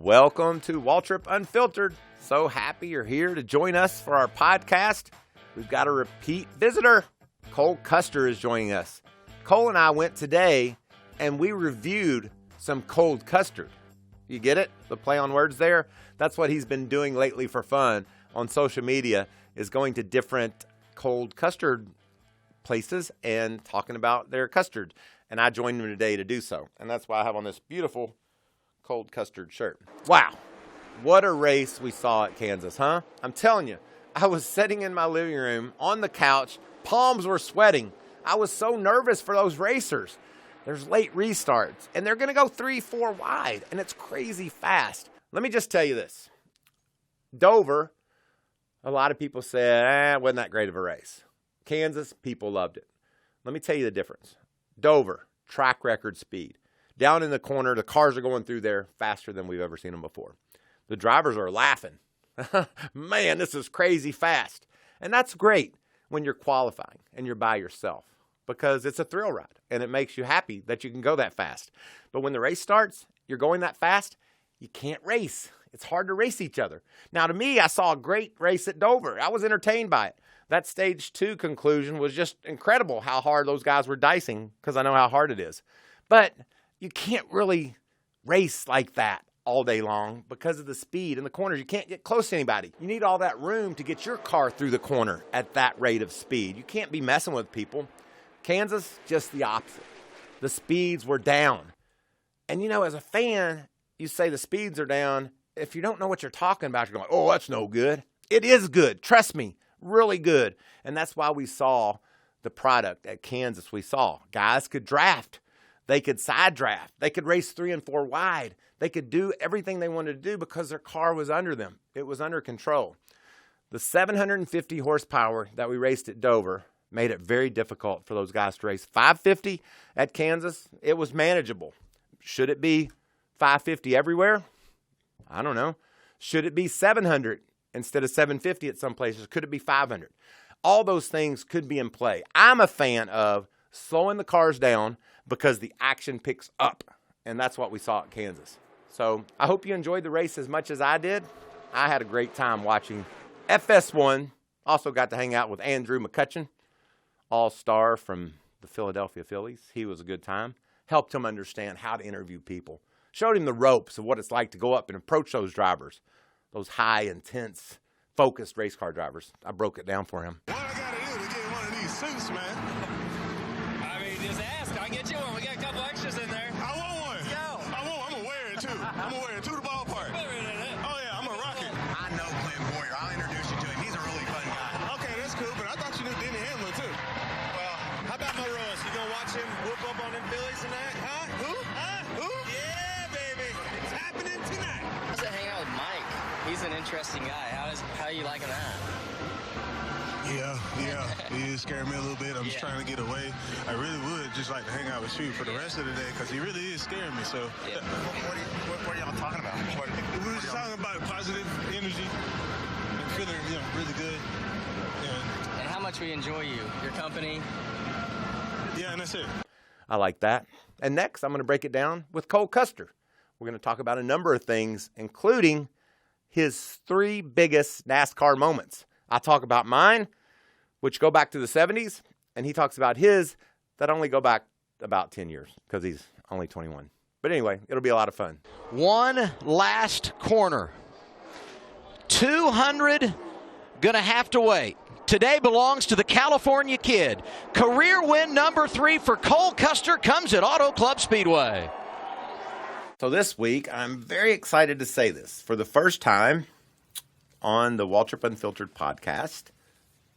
Welcome to Waltrip Unfiltered. So happy you're here to join us for our podcast. We've got a repeat visitor. Cole Custer is joining us. Cole and I went today and we reviewed some cold custard. You get it? The play on words there? That's what he's been doing lately for fun on social media, is going to different cold custard places and talking about their custard. And I joined him today to do so. And that's why I have on this beautiful cold custard shirt. Wow. What a race we saw at Kansas, huh? I'm telling you, I was sitting in my living room on the couch. Palms were sweating. I was so nervous for those racers. There's late restarts, and they're going to go 3-4 wide, and it's crazy fast. Let me just tell you this. Dover, a lot of people said, it wasn't that great of a race. Kansas, people loved it. Let me tell you the difference. Dover, track record speed. Down in the corner, the cars are going through there faster than we've ever seen them before. The drivers are laughing. Man, this is crazy fast. And that's great when you're qualifying and you're by yourself, because it's a thrill ride and it makes you happy that you can go that fast. But when the race starts, you're going that fast, you can't race. It's hard to race each other. Now, to me, I saw a great race at Dover. I was entertained by it. That stage 2 conclusion was just incredible how hard those guys were dicing, because I know how hard it is. But you can't really race like that all day long because of the speed in the corners. You can't get close to anybody. You need all that room to get your car through the corner at that rate of speed. You can't be messing with people. Kansas, just the opposite. The speeds were down. And, you know, as a fan, you say the speeds are down. If you don't know what you're talking about, you're going, oh, that's no good. It is good. Trust me, really good. And that's why we saw the product at Kansas. We saw guys could draft. They could side draft. They could race 3 and 4 wide. They could do everything they wanted to do because their car was under them. It was under control. The 750 horsepower that we raced at Dover made it very difficult for those guys to race. 550 at Kansas, it was manageable. Should it be 550 everywhere? I don't know. Should it be 700 instead of 750 at some places? Could it be 500? All those things could be in play. I'm a fan of slowing the cars down because the action picks up, and that's what we saw at Kansas. So I hope you enjoyed the race as much as I did. I had a great time watching FS1. Also got to hang out with Andrew McCutcheon, all-star from the Philadelphia Phillies. He was a good time. Helped him understand how to interview people. Showed him the ropes of what it's like to go up and approach those drivers, those high, intense, focused race car drivers. I broke it down for him. What I got to do to get one of these suits, man? I mean, just ask. I'll get you one. We got a couple extras in there. I want one. Let's go. I want. I'm going to wear it, too. I'm going to wear it to the ballpark. Oh, yeah, I'm going to rock it. I know Clint Boyer. I'll introduce you to him. He's a really fun guy. Okay, that's cool, but I thought you knew Denny Hamlin, too. Well, how about my Russ? You gonna watch him whoop up on them Phillies tonight? Huh? Who? Who? Yeah, baby. It's happening tonight. How's it hang out with Mike? He's an interesting guy. How you liking that? Yeah. He is scaring me a little bit. I'm just trying to get away. I really would just like to hang out with you for the rest of the day, because he really is scaring me. So, What are y'all talking about? we were just talking about positive energy and feeling, really good. And how much we enjoy your company. Yeah, and that's it. I like that. And next, I'm going to break it down with Cole Custer. We're going to talk about a number of things, including his 3 biggest NASCAR moments. I talk about mine, which go back to the 70s, and he talks about his that only go back about 10 years because he's only 21. But anyway, it'll be a lot of fun. One last corner. 200, gonna have to wait. Today belongs to the California Kid. Career win number 3 for Cole Custer comes at Auto Club Speedway. So this week, I'm very excited to say this. For the first time on the Waltrip Unfiltered Podcast,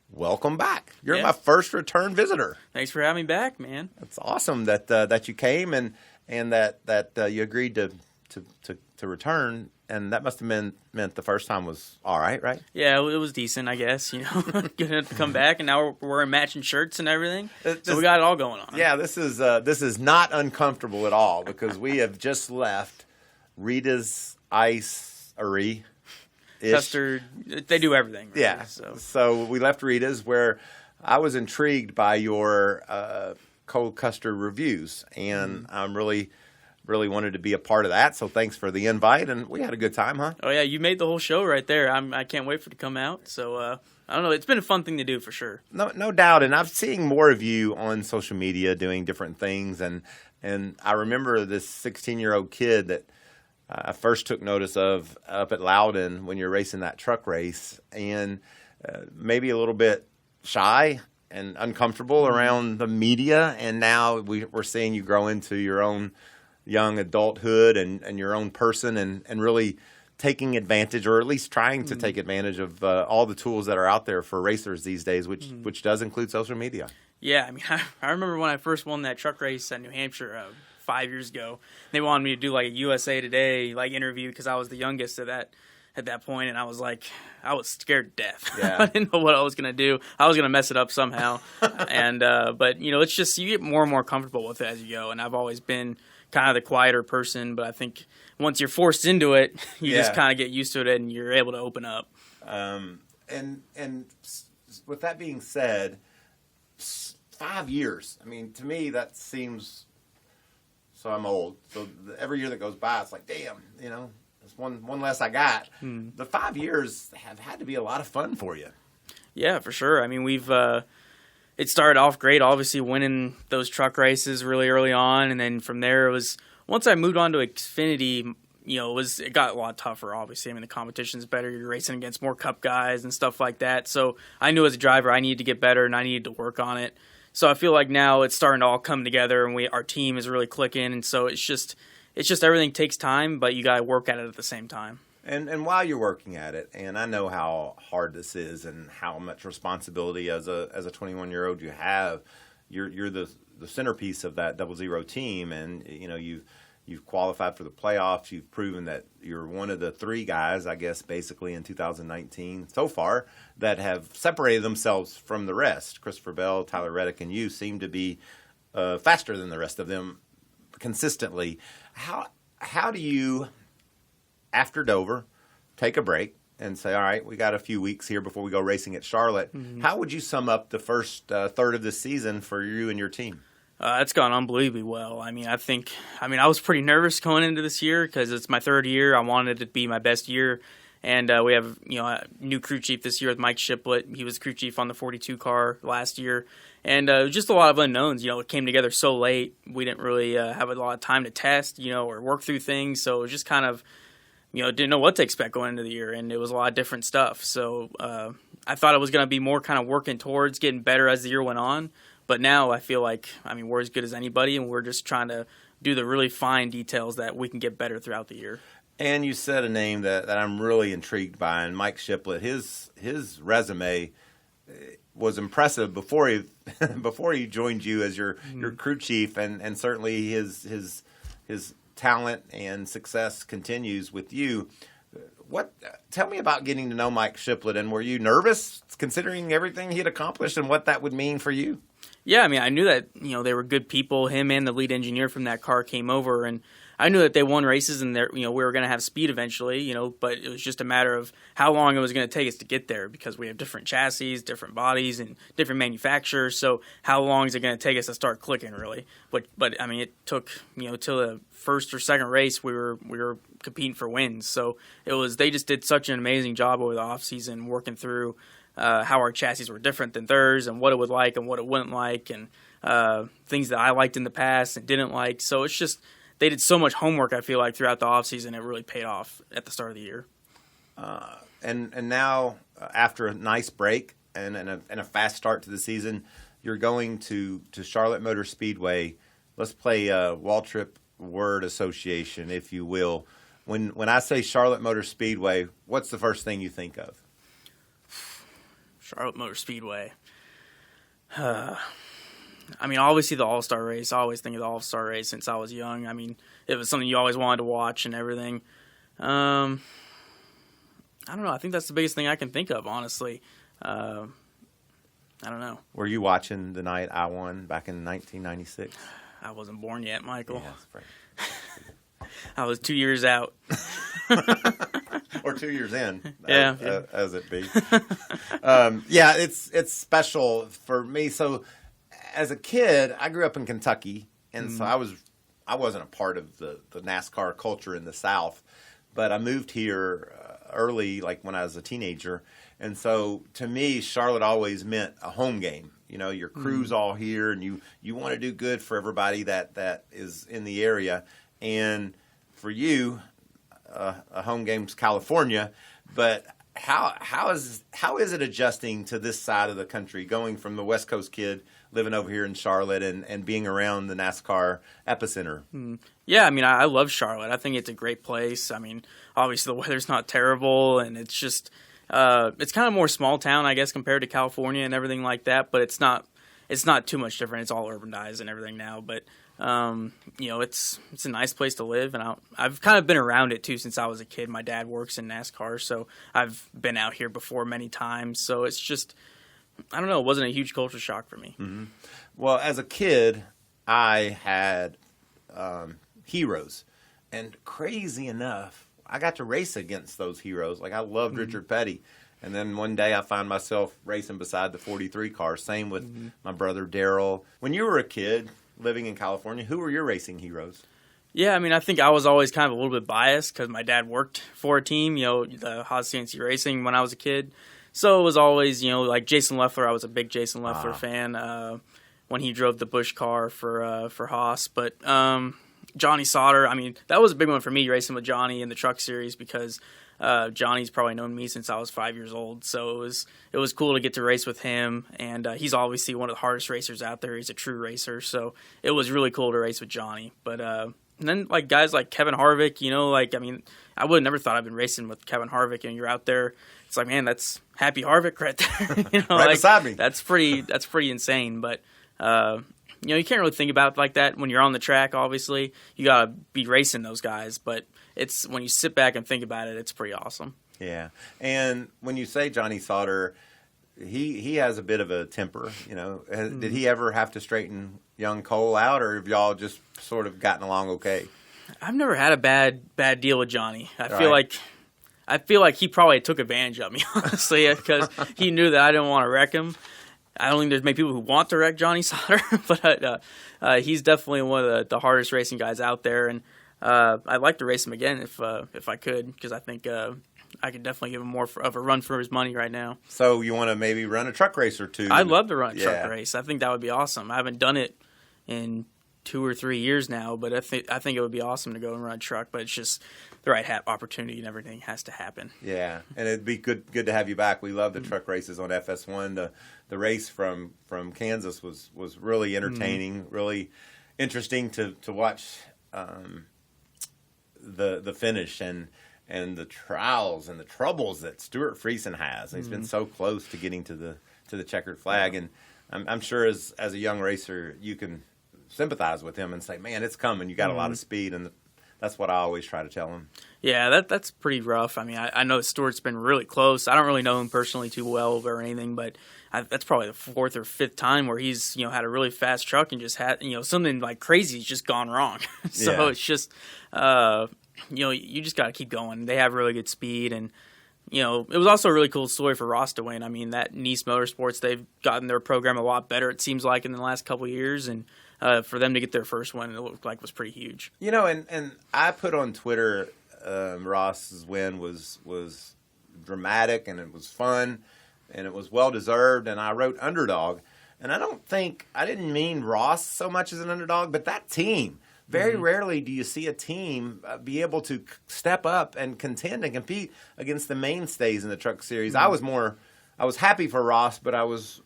welcome back. You're my first return visitor. Thanks for having me back, man. It's awesome that you came and that you agreed to return. And that must have meant the first time was all right, right? Yeah, it was decent, I guess. Getting to come back, and now we're wearing matching shirts and everything. So we got it all going on. Yeah, this is not uncomfortable at all, because we have just left Rita's Ice-ery. Custer, they do everything. Really, yeah. So we left Rita's, where I was intrigued by your Cole Custer reviews, and I'm really really wanted to be a part of that. So thanks for the invite, and we had a good time, huh? Oh yeah, you made the whole show right there. I can't wait for it to come out. So I don't know, it's been a fun thing to do for sure. No doubt, and I'm seeing more of you on social media doing different things, and I remember this 16-year-old kid that I first took notice of up at Loudon when you're racing that truck race, and maybe a little bit shy and uncomfortable around the media, and now we're seeing you grow into your own young adulthood and your own person, and really taking advantage, or at least trying to take advantage of all the tools that are out there for racers these days, which does include social media. Yeah, I mean, I remember when I first won that truck race at New Hampshire 5 years ago. They wanted me to do like a USA Today interview because I was the youngest at that point, and I was scared to death. Yeah. I didn't know what I was gonna do. I was gonna mess it up somehow, and but it's just you get more and more comfortable with it as you go. And I've always been kind of the quieter person, but I think once you're forced into it, you just kind of get used to it, and you're able to open up. And with that being said, 5 years. I mean, to me, that seems. So I'm old. So every year that goes by, it's like, damn, it's one less I got. The 5 years have had to be a lot of fun for you. Yeah, for sure. I mean, it started off great, obviously winning those truck races really early on, and then from there it was once I moved on to Xfinity, it got a lot tougher. Obviously, I mean the competition's better. You're racing against more Cup guys and stuff like that. So I knew as a driver I needed to get better and I needed to work on it. So I feel like now it's starting to all come together, and our team is really clicking. And so it's just everything takes time, but you got to work at it at the same time. And while you're working at it, and I know how hard this is and how much responsibility as a 21-year-old you have, you're the centerpiece of that 00 team, and you've qualified for the playoffs. You've proven that you're one of the three guys, I guess, basically in 2019 so far that have separated themselves from the rest. Christopher Bell, Tyler Reddick, and you seem to be faster than the rest of them consistently. How do you, after Dover, take a break and say, all right, we got a few weeks here before we go racing at Charlotte? How would you sum up the first third of this season for you and your team? It's gone unbelievably well. I mean, I was pretty nervous going into this year because it's my third year. I wanted it to be my best year. And we have, a new crew chief this year with Mike Shiplett. He was crew chief on the 42 car last year. And just a lot of unknowns. It came together so late. We didn't really have a lot of time to test, or work through things. So it was just kind of, didn't know what to expect going into the year. And it was a lot of different stuff. So I thought it was going to be more kind of working towards getting better as the year went on. But now I feel like, we're as good as anybody, and we're just trying to do the really fine details that we can get better throughout the year. And you said a name that I'm really intrigued by, and Mike Shiplett. His resume was impressive before he joined you as your crew chief, and certainly his talent and success continues with you. Tell me about getting to know Mike Shiplett, and were you nervous considering everything he had accomplished and what that would mean for you? Yeah, I knew that, they were good people. Him and the lead engineer from that car came over, and I knew that they won races and we were going to have speed eventually, but it was just a matter of how long it was going to take us to get there because we have different chassis, different bodies, and different manufacturers. So how long is it going to take us to start clicking, really? But it took, till the first or second race we were competing for wins. So they just did such an amazing job over the off season working through how our chassis were different than theirs and what it would like and what it wouldn't like, and things that I liked in the past and didn't like. So it's just they did so much homework, I feel like, throughout the offseason. It really paid off at the start of the year. And now, after a nice break and a fast start to the season, you're going to Charlotte Motor Speedway. Let's play Waltrip word association, if you will. When I say Charlotte Motor Speedway, what's the first thing you think of? Charlotte Motor Speedway. Obviously the All-Star race. I always think of the All-Star race since I was young. It was something you always wanted to watch and everything. I don't know. I think that's the biggest thing I can think of, honestly. I don't know. Were you watching the night I won back in 1996? I wasn't born yet, Michael. Yeah, that's right. I was 2 years out. Or 2 years in, yeah. As it be. It's special for me. So, as a kid, I grew up in Kentucky, and so I I wasn't a part of the NASCAR culture in the South, but I moved here early, like when I was a teenager. And so to me, Charlotte always meant a home game. You know, your crew's all here, and you want to do good for everybody that is in the area. And for you, a home game's California. But how is it adjusting to this side of the country, going from the West Coast kid living over here in Charlotte and being around the NASCAR epicenter? Yeah, I mean, I love Charlotte. I think it's a great place. I mean, obviously the weather's not terrible, and it's just it's kind of more small town, I guess, compared to California and everything like that. But it's not too much different. It's all urbanized and everything now. But you know, it's a nice place to live, and I've kind of been around it too since I was a kid. My dad works in NASCAR, so I've been out here before many times. So it's just, I don't know, it wasn't a huge culture shock for me. Mm-hmm. Well, as a kid, I had heroes, and crazy enough, I got to race against those heroes. Like, I loved Richard Petty. And then one day I found myself racing beside the 43 car. Same with my brother Daryl. When you were a kid living in California, who were your racing heroes? Yeah, I mean, I think I was always kind of a little bit biased because my dad worked for a team, you know, the Haas CNC Racing when I was a kid. So it was always, you know, like Jason Leffler. I was a big Jason Leffler fan when he drove the Busch car for Haas. But Johnny Sauter, I mean, that was a big one for me, racing with Johnny in the truck series, because Johnny's probably known me since I was 5 years old. So it was cool to get to race with him, and he's obviously one of the hardest racers out there. He's a true racer, so it was really cool to race with Johnny. But and then like guys like Kevin Harvick, you know, like, I mean, I would have never thought I'd been racing with Kevin Harvick, and you're out there. It's like, man, that's Happy Harvick right there. You know, right like, beside me. That's pretty insane. But you know, you can't really think about it like that when you're on the track. Obviously, you gotta be racing those guys, but it's when you sit back and think about it, it's pretty awesome. Yeah, and when you say Johnny Sauter, he has a bit of a temper. You know, did he ever have to straighten young Cole out, or have y'all just sort of gotten along okay? I've never had a bad deal with Johnny. I feel like he probably took advantage of me, honestly, because he knew that I didn't want to wreck him. I don't think there's many people who want to wreck Johnny Sauter, but he's definitely one of the hardest racing guys out there, and I'd like to race him again if I could, because I think I could definitely give him more of a run for his money right now. So you want to maybe run a truck race or two? I'd love to run a truck race. I think that would be awesome. I haven't done it in 2 or 3 years now, but I think it would be awesome to go and run a truck, but it's just the right opportunity and everything has to happen. Yeah, and it'd be good to have you back. We love the truck races on FS1. The race from Kansas was really entertaining, really interesting to watch the finish and the trials and the troubles that Stuart Friesen has. He's been so close to getting to the checkered flag, and I'm sure as a young racer you can sympathize with him and say, man, it's coming. You got a lot of speed, and that's what I always try to tell him. Yeah, that's pretty rough. I mean, I know Stuart's been really close. I don't really know him personally too well or anything, but that's probably the 4th or 5th time where he's, you know, had a really fast truck and just had, you know, something like crazy's just gone wrong. So it's just, you know, you just got to keep going. They have really good speed, and you know, it was also a really cool story for Ross to win. I mean, that Nice Motorsports, they've gotten their program a lot better, it seems like, in the last couple of years, and for them to get their first win, it looked like was pretty huge. You know, and I put on Twitter, Ross's win was dramatic, and it was fun, and it was well-deserved, and I wrote underdog. And I didn't mean Ross so much as an underdog, but that team. Very rarely do you see a team be able to step up and contend and compete against the mainstays in the truck series. I was happy for Ross, but I was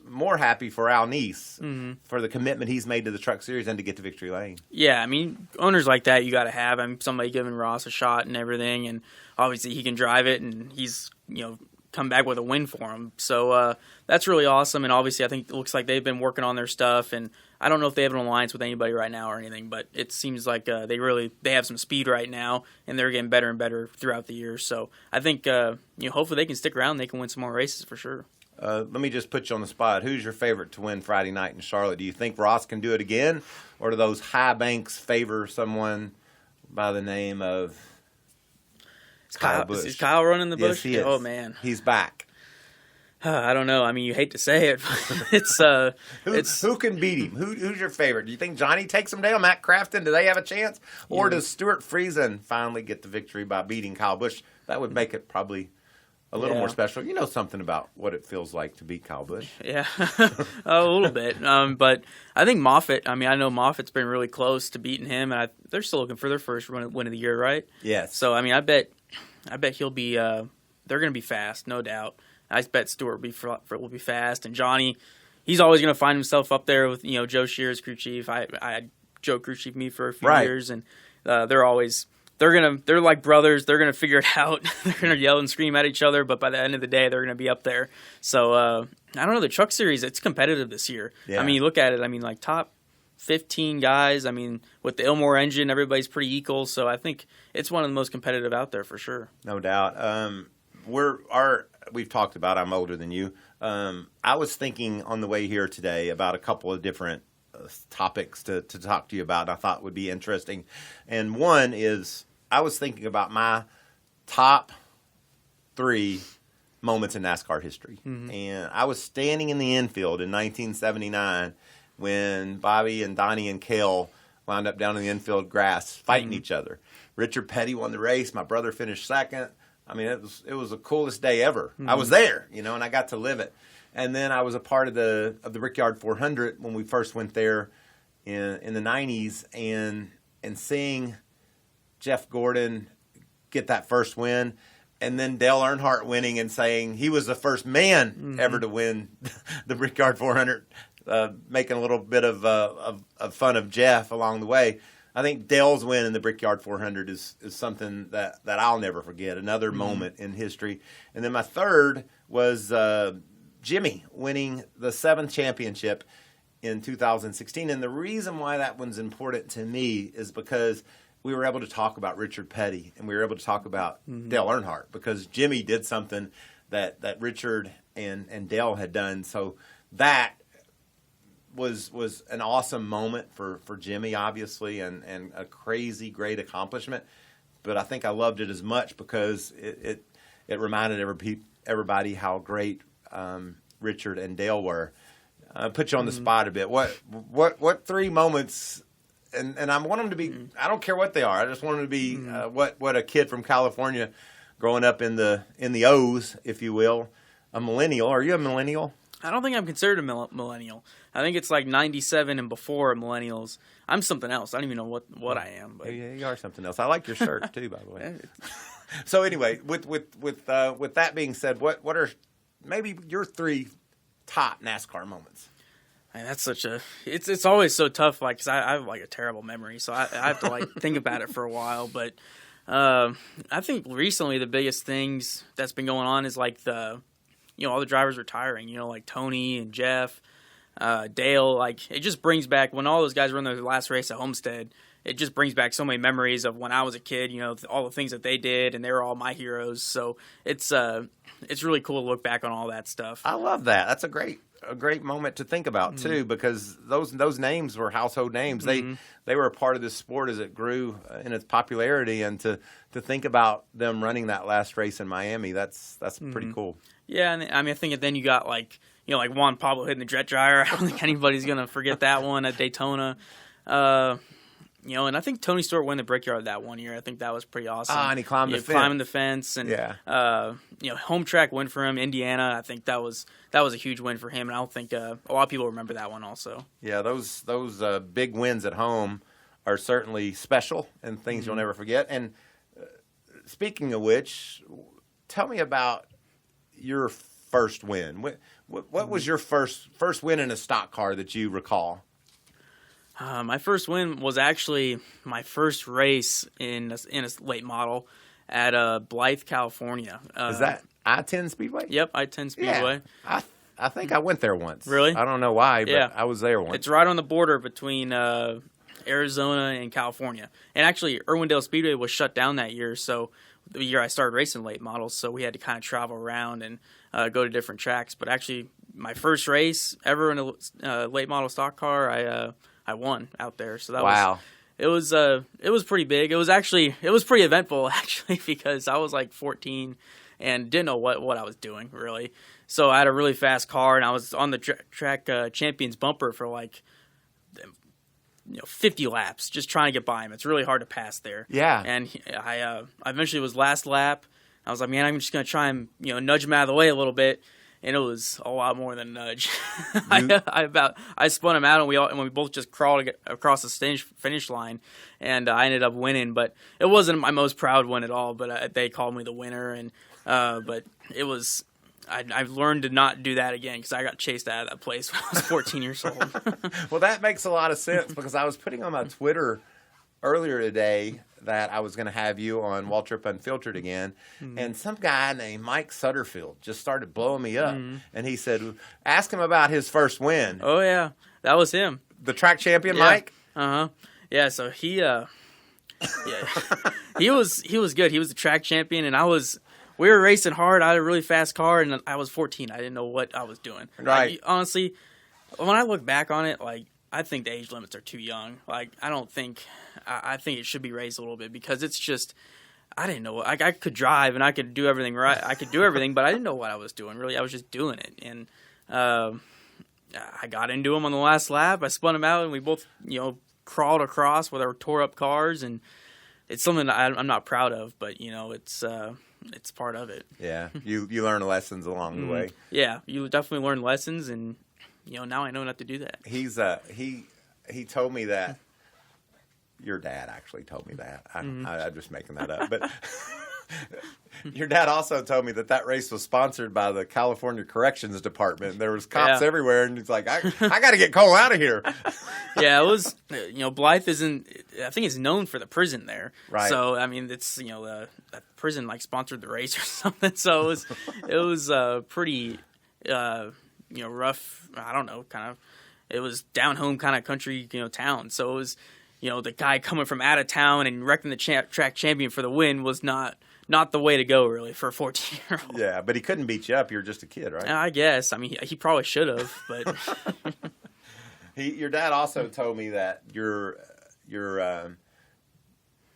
more happy for Al Neese for the commitment he's made to the truck series and to get to victory lane. Yeah, I mean, owners like that you got to have. I mean, somebody giving Ross a shot and everything, and obviously he can drive it, and he's, you know, come back with a win for him. So that's really awesome, and obviously I think it looks like they've been working on their stuff, and I don't know if they have an alliance with anybody right now or anything, but it seems like they have some speed right now, and they're getting better and better throughout the year. So I think you know, hopefully they can stick around and they can win some more races for sure. Let me just put you on the spot. Who's your favorite to win Friday night in Charlotte? Do you think Ross can do it again, or do those high banks favor someone by the name of Kyle Busch? Is Kyle running the Busch? Yes, he is. Oh, man. He's back. I don't know. I mean, you hate to say it, but Who can beat him? Who's your favorite? Do you think Johnny takes him down? Matt Crafton, do they have a chance? Or does Stuart Friesen finally get the victory by beating Kyle Busch? That would make it probably a little more special. You know something about what it feels like to beat Kyle Busch. Yeah, a little bit. But I think Moffitt, I know Moffitt's been really close to beating him, and they're still looking for their first win of the year, right? Yes. So, I bet he'll be, they're going to be fast, no doubt. I bet Stewart will be fast, and Johnny, he's always going to find himself up there with Joe Shearer's crew chief. I had Joe crew chief me for a few years, and they're like brothers. They're gonna figure it out. They're gonna yell and scream at each other, but by the end of the day, they're gonna be up there. So I don't know. The Truck Series, it's competitive this year. Yeah. You look at it. Like top 15 guys. With the Ilmore engine, everybody's pretty equal. So I think it's one of the most competitive out there for sure. No doubt. We've talked about I'm older than you. I was thinking on the way here today about a couple of different topics to talk to you about, and I thought would be interesting. And one is I was thinking about my top 3 moments in NASCAR history. Mm-hmm. And I was standing in the infield in 1979 when Bobby and Donnie and Cale wound up down in the infield grass fighting each other. Richard Petty won the race. My brother finished second. It was the coolest day ever. Mm-hmm. I was there, and I got to live it. And then I was a part of the Brickyard 400 when we first went there in the 90s, and seeing Jeff Gordon get that first win, and then Dale Earnhardt winning and saying he was the first man ever to win the Brickyard 400, making a little bit of fun of Jeff along the way. I think Dale's win in the Brickyard 400 is something that I'll never forget, another moment in history. And then my third was Jimmy winning the 7th championship in 2016. And the reason why that one's important to me is because we were able to talk about Richard Petty and we were able to talk about Dale Earnhardt, because Jimmy did something that Richard and Dale had done. So that was an awesome moment for Jimmy, obviously, and a crazy great accomplishment. But I think I loved it as much because it reminded everybody how great Richard and Dale were. Put you on the spot a bit. What 3 moments? And I want them to be. I don't care what they are. I just want them to be what a kid from California, growing up in the O's, if you will, a millennial. Are you a millennial? I don't think I'm considered a millennial. I think it's like 97 and before millennials. I'm something else. I don't even know what I am. But. Yeah, you are something else. I like your shirt too, by the way. So anyway, with that being said, what are maybe your 3 top NASCAR moments? Man, that's it's always so tough. Cause I have a terrible memory, so I have to think about it for a while. But I think recently the biggest things that's been going on is all the drivers retiring, like Tony and Jeff, Dale. It just brings back when all those guys were in their last race at Homestead. It just brings back so many memories of when I was a kid, all the things that they did, and they were all my heroes. So it's really cool to look back on all that stuff. I love that. That's a great moment to think about too, because those names were household names. They were a part of this sport as it grew in its popularity, and to think about them running that last race in Miami, that's pretty cool. Yeah, and I think then you got like Juan Pablo hitting the jet dryer. I don't think anybody's gonna forget that one at Daytona. And I think Tony Stewart won the Brickyard that one year. I think that was pretty awesome. And he climbed the fence. Climbing the fence, and home track win for him. Indiana, I think that was a huge win for him, and I don't think a lot of people remember that one also. Yeah, those big wins at home are certainly special and things you'll never forget. And speaking of which, tell me about your first win. What was your first win in a stock car that you recall? My first win was actually my first race in a late model at Blythe, California. Is that I-10 Speedway? Yep, I-10 Speedway. Yeah, I think I went there once. Really? I don't know why, but I was there once. It's right on the border between Arizona and California. And actually, Irwindale Speedway was shut down that year, so the year I started racing late models, so we had to kind of travel around and go to different tracks. But actually, my first race ever in a late model stock car, I won out there. So that was pretty big. It was pretty eventful actually, because I was like 14 and didn't know what I was doing, really. So I had a really fast car, and I was on the track champions bumper for like 50 laps, just trying to get by him. It's really hard to pass there. Yeah. And I eventually was last lap. I was like, man, I'm just going to try and nudge him out of the way a little bit. And it was a lot more than a nudge. I spun him out, and we both just crawled across the finish line, and I ended up winning. But it wasn't my most proud win at all. But they called me the winner, and but it was. I've learned to not do that again because I got chased out of that place when I was 14 years old. Well, that makes a lot of sense because I was putting on my Twitter earlier today that I was going to have you on Waltrip Unfiltered again, and some guy named Mike Sutterfield just started blowing me up, and he said, ask him about his first win. Oh, yeah. That was him. The track champion, Yeah. Mike? Uh-huh. Yeah, so he he was good. He was the track champion, and we were racing hard. I had a really fast car, and I was 14. I didn't know what I was doing. Right. Honestly, when I look back on it, I think the age limits are too young. I think it should be raised a little bit because it's just, I didn't know. I could drive and I could do everything right. I could do everything, but I didn't know what I was doing. Really, I was just doing it. And I got into him on the last lap. I spun him out, and we both, crawled across with our tore up cars. And it's something that I'm not proud of, but it's part of it. Yeah, you learn lessons along the way. Yeah, you definitely learn lessons, and now I know not to do that. He told me that. Your dad actually told me that. I'm just making that up. But your dad also told me that race was sponsored by the California Corrections Department. There was cops everywhere, and he's like, I got to get Cole out of here. Yeah, it was, Blythe I think it's known for the prison there. Right. So, I mean, it's, the prison, sponsored the race or something. So it was pretty, rough, I don't know, kind of, it was down home kind of country, town. So it was, the guy coming from out of town and wrecking the track champion for the win was not the way to go, really, for a 14-year-old. Yeah, but he couldn't beat you up. You're just a kid, right? I guess. I mean, he probably should have, but... Your dad also told me that your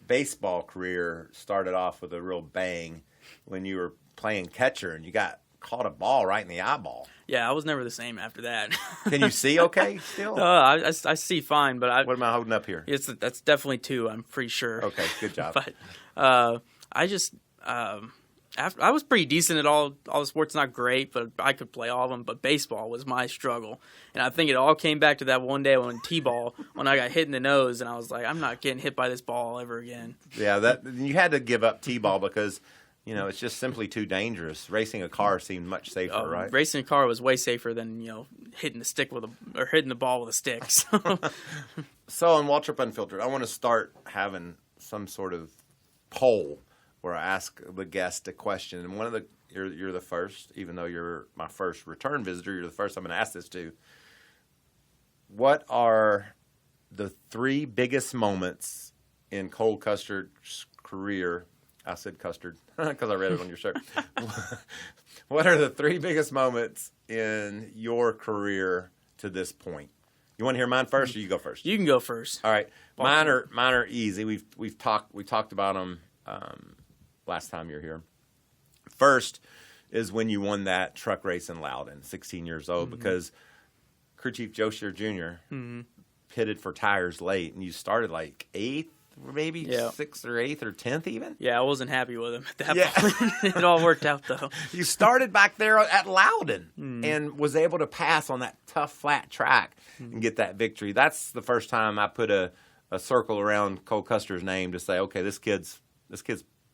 baseball career started off with a real bang when you were playing catcher and you caught a ball right in the eyeball. Yeah, I was never the same after that. Can you see okay still? I see fine, but what am I holding up here? That's definitely 2, I'm pretty sure. Okay, good job. But I just I was pretty decent at all the sports, not great, but I could play all of them. But baseball was my struggle, and I think it all came back to that one day when T-ball, when I got hit in the nose, and I was like, I'm not getting hit by this ball ever again. Yeah, that you had to give up T-ball because it's just simply too dangerous. Racing a car seemed much safer, right? Racing a car was way safer than hitting the ball with a stick. So on Waltrip Unfiltered, I want to start having some sort of poll where I ask the guest a question, and you're the first, even though you're my first return visitor, you're the first I'm going to ask this to. What are the 3 biggest moments in Cole Custer's career? I said custard because I read it on your shirt. What are the 3 biggest moments in your career to this point? You want to hear mine first, or you go first? You can go first. All right, mine are easy. We talked about them last time you're here. First is when you won that truck race in Loudon, 16 years old, because Crew Chief Joe Shear Jr. Pitted for tires late, and you started like 8th, maybe 6th or 8th or 10th even. Yeah, I wasn't happy with him at that point. It all worked out, though. You started back there at Loudon and was able to pass on that tough, flat track and get that victory. That's the first time I put a circle around Cole Custer's name to say, okay, this kid's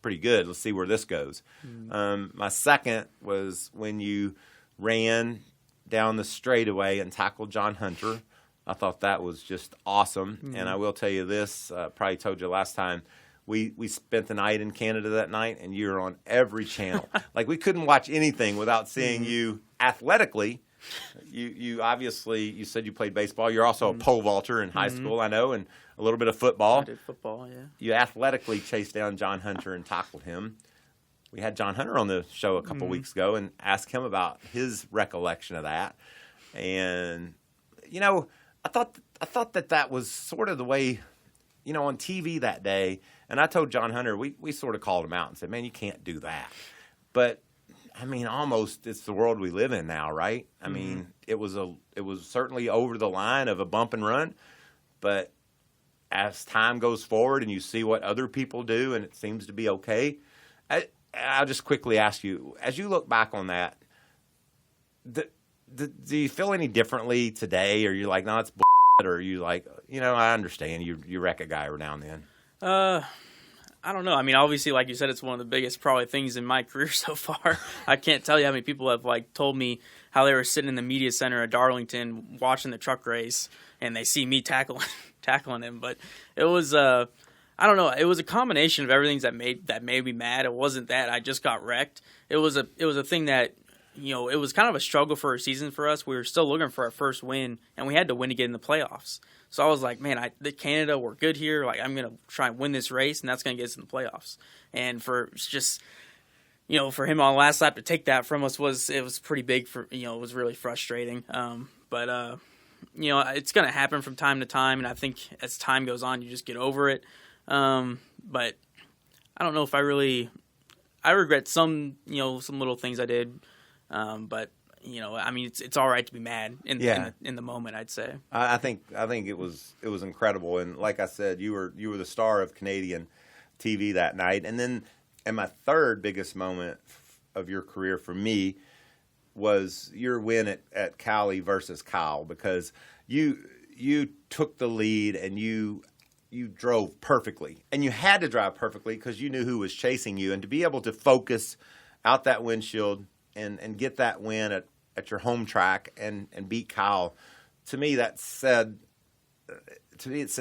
pretty good. Let's see where this goes. My second was when you ran down the straightaway and tackled John Hunter. I thought that was just awesome. And I will tell you this, probably told you last time, we spent the night in Canada that night, and you were on every channel. Like, we couldn't watch anything without seeing you athletically. You obviously, you said you played baseball. You're also a pole vaulter in high school, I know, and a little bit of football. I did football, yeah. You athletically chased down John Hunter and tackled him. We had John Hunter on the show a couple weeks ago and asked him about his recollection of that. And, I thought that was sort of the way, on TV that day. And I told John Hunter, we sort of called him out and said, man, you can't do that. But I mean, almost it's the world we live in now, right? I mean, it was certainly over the line of a bump and run, but as time goes forward and you see what other people do and it seems to be okay, I'll just quickly ask you, as you look back on that, do you feel any differently today? Or you're like, no, it's bullshit, or are you like, I understand you wreck a guy every now and then? I don't know. I mean, obviously, like you said, it's one of the biggest probably things in my career so far. I can't tell you how many people have told me how they were sitting in the media center at Darlington watching the truck race and they see me tackling him. But it was I don't know. It was a combination of everything that made me mad. It wasn't that I just got wrecked. It was a thing that it was kind of a struggle for a season for us. We were still looking for our first win, and we had to win to get in the playoffs. So I was like, man, Canada, we're good here. Like, I'm going to try and win this race, and that's going to get us in the playoffs. And for just, for him on the last lap to take that from us was pretty big. It was really frustrating. But it's going to happen from time to time, and I think as time goes on, you just get over it. But I don't know if I regret some little things I did. But I mean, it's all right to be mad in the moment, I'd say. I think it was incredible, and like I said, you were the star of Canadian TV that night, and my third biggest moment of your career for me was your win at Cali versus Kyle, because you took the lead and you drove perfectly, and you had to drive perfectly because you knew who was chasing you, and to be able to focus out that windshield and get that win at your home track and beat Kyle, to me it said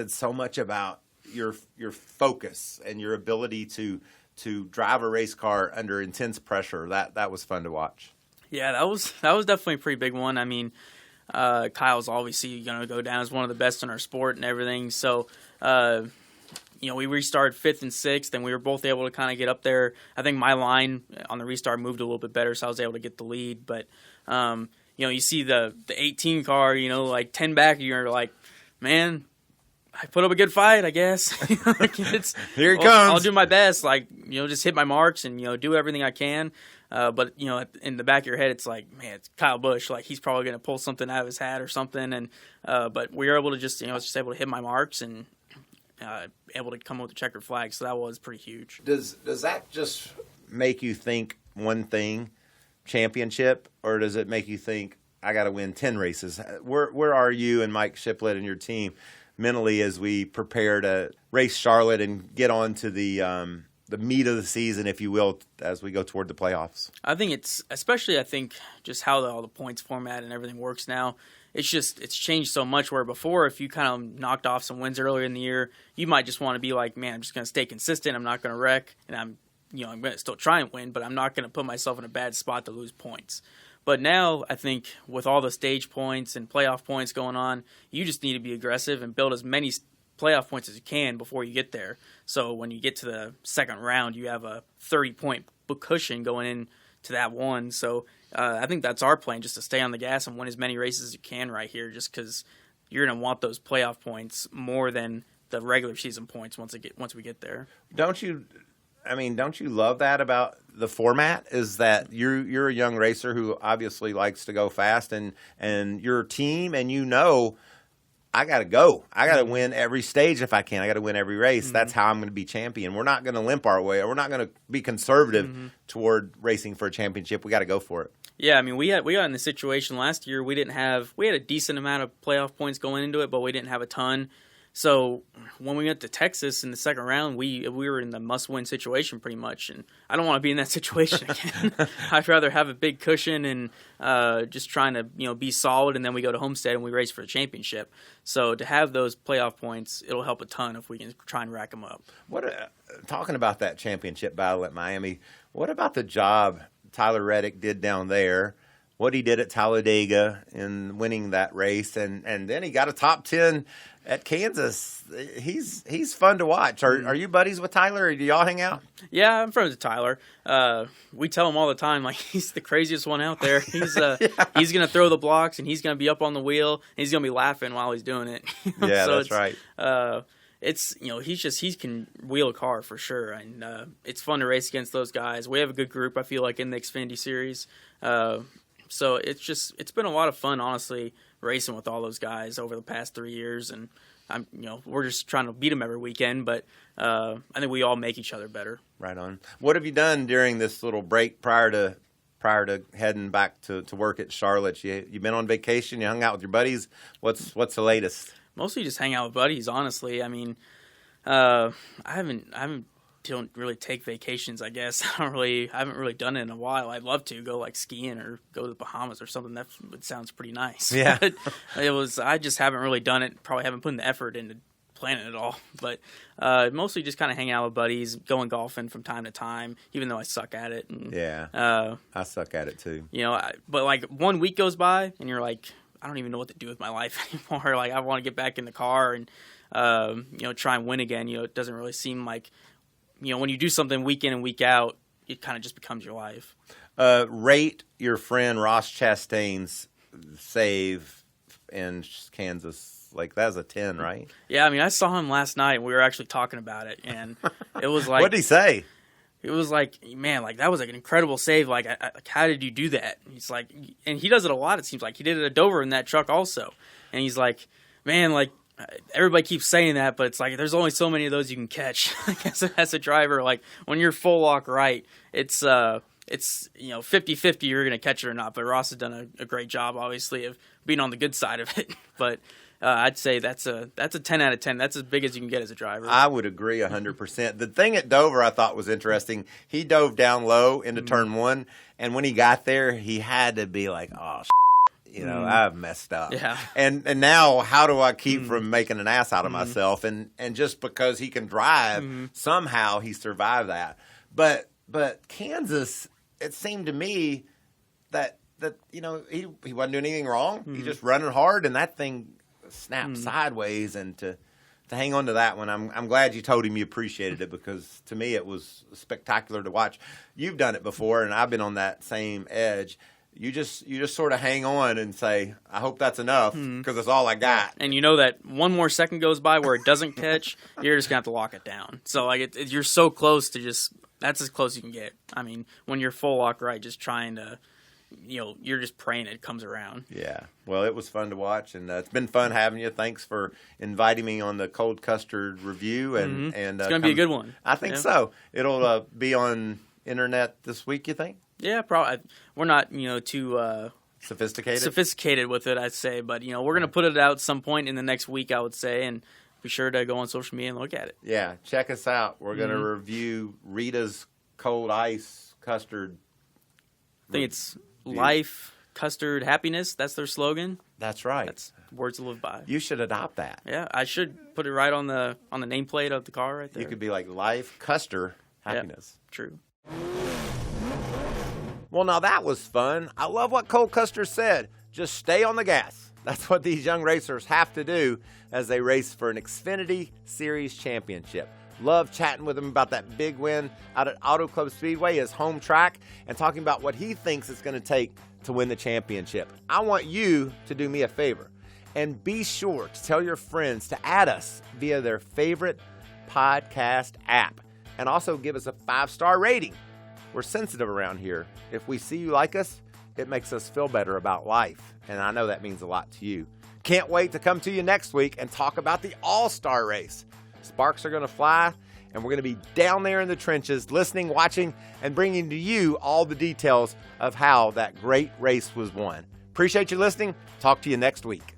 so much about your focus and your ability to drive a race car under intense pressure. That was fun to watch. Yeah, that was definitely a pretty big one. I mean, Kyle's obviously going to go down as one of the best in our sport and everything. So, we restarted 5th and 6th, and we were both able to kind of get up there. I think my line on the restart moved a little bit better, so I was able to get the lead. But, you see the 18 car, 10 back, you're like, man, I put up a good fight, I guess. Here it comes. I'll do my best, just hit my marks and, do everything I can. But, in the back of your head, it's like, man, it's Kyle Busch. Like, he's probably going to pull something out of his hat or something. And but we were able to just able to hit my marks and able to come with the checkered flag. So that was pretty huge. Does that just make you think one thing, championship, or does it make you think, I got to win 10 races? Where are you and Mike Shiplett and your team mentally as we prepare to race Charlotte and get on to the meat of the season, if you will, as we go toward the playoffs? I think it's just how all the points format and everything works now. It's changed so much, where before, if you kind of knocked off some wins earlier in the year, you might just want to be like, man, I'm just going to stay consistent. I'm not going to wreck, and I'm going to still try and win, but I'm not going to put myself in a bad spot to lose points. But now, I think with all the stage points and playoff points going on, you just need to be aggressive and build as many playoff points as you can before you get there. So when you get to the second round, you have a 30-point cushion going into that one. So I think that's our plan, just to stay on the gas and win as many races as you can right here, just because you're going to want those playoff points more than the regular season points once we get there. Don't you love that about the format, is that you're a young racer who obviously likes to go fast, and your team, and I got to go. I got to win every stage if I can. I got to win every race. Mm-hmm. That's how I'm going to be champion. We're not going to limp our way. We're not going to be conservative toward racing for a championship. We got to go for it. Yeah, I mean, we got in the situation last year. We had a decent amount of playoff points going into it, but we didn't have a ton. So when we went to Texas in the second round, we were in the must-win situation pretty much, and I don't want to be in that situation again. I'd rather have a big cushion and just trying to be solid, and then we go to Homestead and we race for the championship. So to have those playoff points, it'll help a ton if we can try and rack them up. Talking about that championship battle at Miami, what about the job Tyler Reddick did down there? What he did at Talladega in winning that race, and then he got a top 10 at Kansas. He's fun to watch. Are you buddies with Tyler, or do y'all hang out? Yeah, I'm friends with Tyler. We tell him all the time, like, he's the craziest one out there. He's he's gonna throw the blocks, and he's gonna be up on the wheel, and he's gonna be laughing while he's doing it. Yeah, so that's right. it's, he can wheel a car for sure. And it's fun to race against those guys. We have a good group, I feel like, in the Xfinity Series. So it's been a lot of fun, honestly, racing with all those guys over the past 3 years. And we're just trying to beat them every weekend, but I think we all make each other better. Right on. What have you done during this little break prior to heading back to work at Charlotte? You been on vacation? You hung out with your buddies? What's the latest? Mostly just hang out with buddies, honestly. I mean, don't really take vacations, I guess. I haven't really done it in a while. I'd love to go like skiing or go to the Bahamas or something. That sounds pretty nice. Yeah. I just haven't really done it. Probably haven't put the effort into planning it all. But mostly just kind of hang out with buddies, going golfing from time to time, even though I suck at it. And, yeah. I suck at it too. But like 1 week goes by and you're like, I don't even know what to do with my life anymore. Like I want to get back in the car and try and win again. It doesn't really seem like, when you do something week in and week out, it kind of just becomes your life. Rate your friend Ross Chastain's save in Kansas. Like, that was a 10, right? Yeah, I mean, I saw him last night. We were actually talking about it, and it was like... What did he say? It was like, man, like, that was like an incredible save. Like, how did you do that? He's like... And he does it a lot, it seems like. He did it at Dover in that truck also. And he's like, man, like... Everybody keeps saying that, but it's like there's only so many of those you can catch. As a driver, like when you're full lock right, it's 50-50 you're going to catch it or not. But Ross has done a great job, obviously, of being on the good side of it. But I'd say that's a 10 out of 10. That's as big as you can get as a driver. I would agree 100%. The thing at Dover I thought was interesting. He dove down low into turn one, and when he got there, he had to be like, oh, I've messed up. Yeah. And now how do I keep from making an ass out of myself? And just because he can drive, somehow he survived that. But Kansas, it seemed to me that he wasn't doing anything wrong. He's just running hard, and that thing snapped sideways. And to hang on to that one, I'm glad you told him you appreciated it, because to me it was spectacular to watch. You've done it before, and I've been on that same edge. You just sort of hang on and say, I hope that's enough, because it's all I got. And you know that one more second goes by where it doesn't catch, you're just going to have to lock it down. So like you're so close to that's as close as you can get. I mean, when you're full lock right, just trying to, you're just praying it comes around. Yeah. Well, it was fun to watch, and it's been fun having you. Thanks for inviting me on the Cold Custard review. And it's going to be a good one. I think so. It'll be on internet this week, you think? Yeah, probably. We're not, too sophisticated with it, I'd say. But, we're going to put it out some point in the next week, I would say, and be sure to go on social media and look at it. Yeah, check us out. We're going to review Rita's Cold Ice Custard. I think it's Life, Custard, Happiness. That's their slogan. That's right. That's words to live by. You should adopt that. Yeah, I should put it right on the nameplate of the car right there. You could be like Life, Custard, Happiness. Yep, true. Well, now that was fun. I love what Cole Custer said. Just stay on the gas. That's what these young racers have to do as they race for an Xfinity Series championship. Love chatting with him about that big win out at Auto Club Speedway, his home track, and talking about what he thinks it's going to take to win the championship. I want you to do me a favor and be sure to tell your friends to add us via their favorite podcast app, and also give us a 5-star rating. We're sensitive around here. If we see you like us, it makes us feel better about life. And I know that means a lot to you. Can't wait to come to you next week and talk about the All-Star race. Sparks are going to fly, and we're going to be down there in the trenches, listening, watching, and bringing to you all the details of how that great race was won. Appreciate you listening. Talk to you next week.